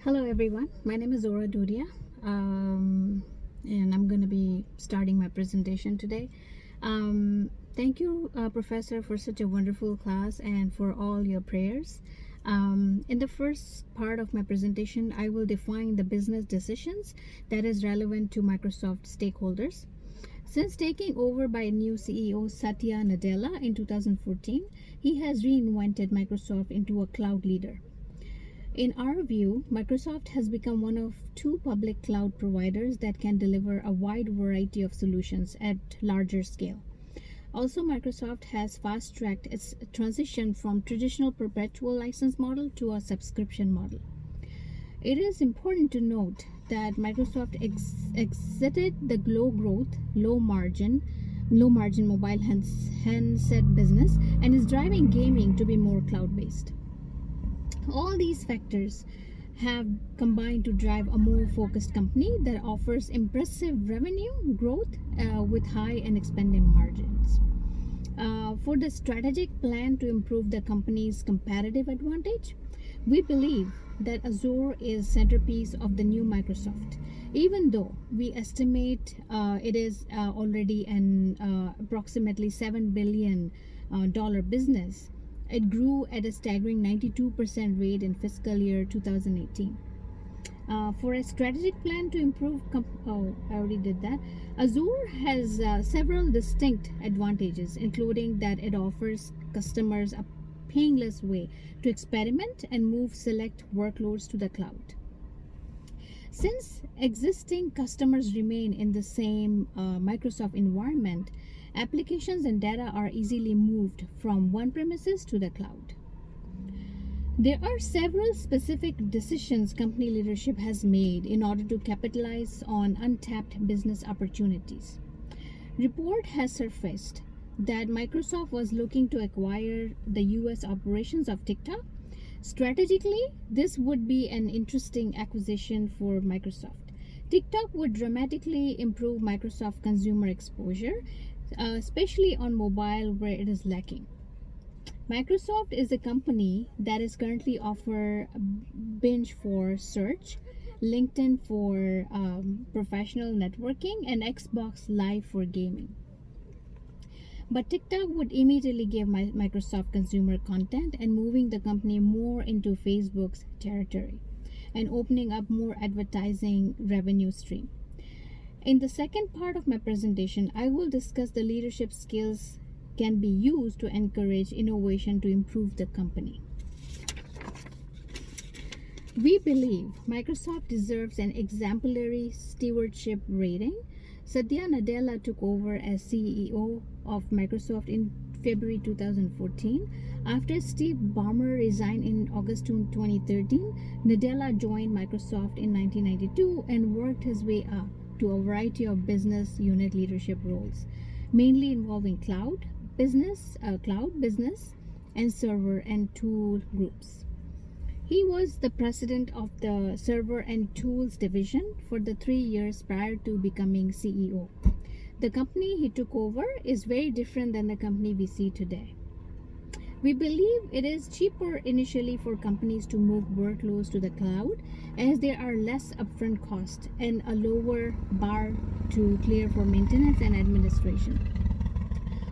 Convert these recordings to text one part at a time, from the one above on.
Hello everyone, my name is Zohra Dodhia, and I'm going to be starting my presentation today. Thank you, Professor, for such a wonderful class and for all your prayers. In the first part of my presentation, I will define the business decisions that is relevant to Microsoft stakeholders. Since taking over by new CEO Satya Nadella in 2014, he has reinvented Microsoft into a cloud leader. In our view, Microsoft has become one of two public cloud providers that can deliver a wide variety of solutions at larger scale. Also, Microsoft has fast-tracked its transition from traditional perpetual license model to a subscription model. It is important to note that Microsoft exited the low growth, low margin mobile handset business and is driving gaming to be more cloud-based. All these factors have combined to drive a more focused company that offers impressive revenue growth with high and expanding margins. For the strategic plan to improve the company's competitive advantage, we believe that Azure is centerpiece of the new Microsoft. Even though we estimate it is already an approximately $7 billion business, it grew at a staggering 92% rate in fiscal year 2018. For a strategic plan to improve, I already did that. Azure has several distinct advantages, including that it offers customers a painless way to experiment and move select workloads to the cloud. Since existing customers remain in the same Microsoft environment, applications and data are easily moved from one premises to the cloud. There are several specific decisions company leadership has made in order to capitalize on untapped business opportunities. Report has surfaced that Microsoft was looking to acquire the US operations of TikTok. Strategically, this would be an interesting acquisition for Microsoft. TikTok would dramatically improve Microsoft consumer exposure, especially on mobile where it is lacking. Microsoft is a company that is currently offer Binge for search, LinkedIn for professional networking, and Xbox Live for gaming. But TikTok would immediately give Microsoft consumer content and moving the company more into Facebook's territory and opening up more advertising revenue stream. In the second part of my presentation, I will discuss the leadership skills can be used to encourage innovation to improve the company. We believe Microsoft deserves an exemplary stewardship rating. Satya Nadella took over as CEO of Microsoft in February 2014. After Steve Ballmer resigned in August 2013, Nadella joined Microsoft in 1992 and worked his way up to a variety of business unit leadership roles, mainly involving cloud, business, and server and tool groups. He was the president of the server and tools division for the 3 years prior to becoming CEO. The company he took over is very different than the company we see today. We believe it is cheaper initially for companies to move workloads to the cloud as there are less upfront costs and a lower bar to clear for maintenance and administration.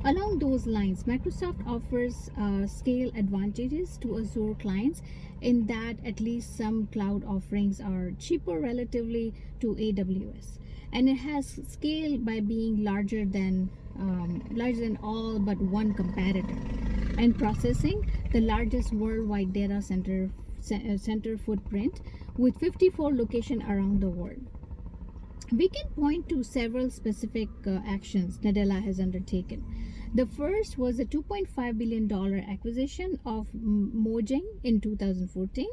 Along those lines, Microsoft offers scale advantages to Azure clients in that at least some cloud offerings are cheaper relatively to AWS. And it has scale by being larger than all but one competitor and processing the largest worldwide data center footprint with 54 locations around the world. We can point to several specific actions Nadella has undertaken. The first was a $2.5 billion acquisition of Mojang in 2014,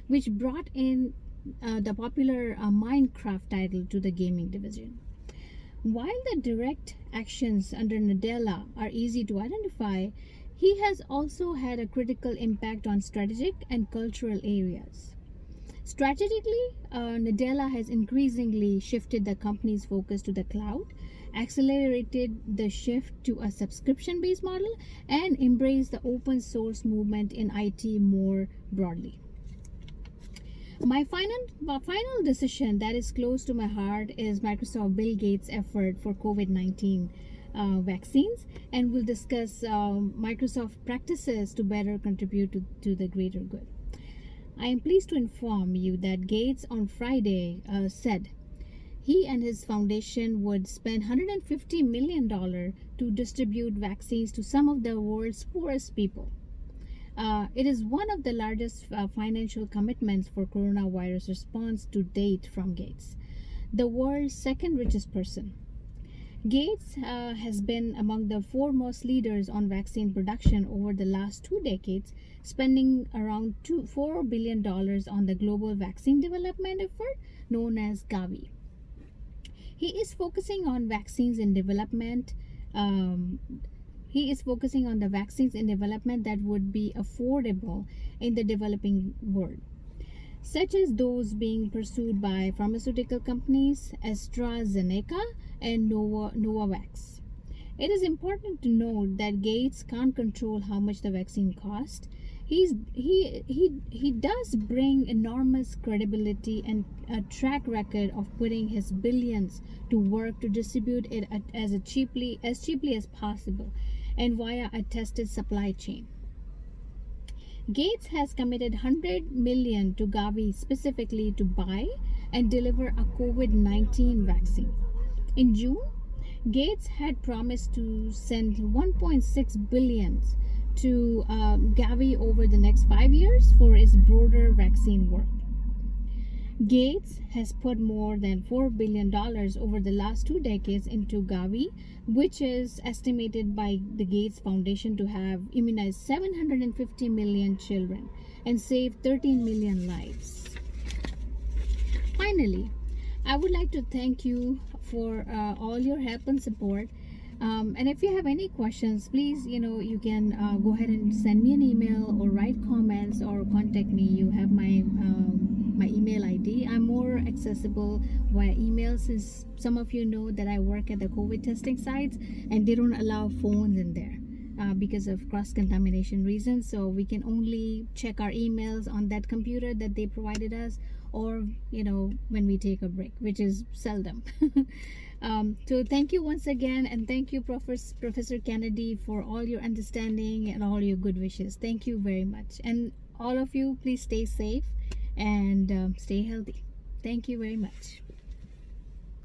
which brought in the popular Minecraft title to the gaming division. While the direct actions under Nadella are easy to identify, he has also had a critical impact on strategic and cultural areas. Strategically, Nadella has increasingly shifted the company's focus to the cloud, accelerated the shift to a subscription-based model, and embraced the open source movement in IT more broadly. My final decision that is close to my heart is Microsoft Bill Gates' effort for COVID-19 vaccines, and we'll discuss Microsoft practices to better contribute to the greater good. I am pleased to inform you that Gates on Friday said he and his foundation would spend $150 million to distribute vaccines to some of the world's poorest people. It is one of the largest financial commitments for coronavirus response to date from Gates, the world's second richest person. Gates has been among the foremost leaders on vaccine production over the last 2 decades, spending around $4 billion on the global vaccine development effort known as Gavi. He is focusing on vaccines in development. He is focusing on the vaccines in development that would be affordable in the developing world, such as those being pursued by pharmaceutical companies AstraZeneca and Novavax. It is important to note that Gates can't control how much the vaccine costs. He does bring enormous credibility and a track record of putting his billions to work to distribute it as cheaply as possible and via a tested supply chain. Gates has committed $100 million to Gavi specifically to buy and deliver a COVID-19 vaccine. In June, Gates had promised to send $1.6 billion to Gavi over the next 5 years for its broader vaccine work. Gates has put more than $4 billion over the last 2 decades into Gavi, which is estimated by the Gates Foundation to have immunized 750 million children and saved 13 million lives. Finally, I would like to thank you for all your help and support. And if you have any questions, please, you can go ahead and send me an email or write comments or contact me. You have my email ID. I'm more accessible via email, since some of you know that I work at the COVID testing sites and they don't allow phones in there because of cross-contamination reasons. So we can only check our emails on that computer that they provided us, or when we take a break, which is seldom. So thank you once again, and thank you Professor Kennedy for all your understanding and all your good wishes. Thank you very much, and all of you, please stay safe and stay healthy. Thank you very much.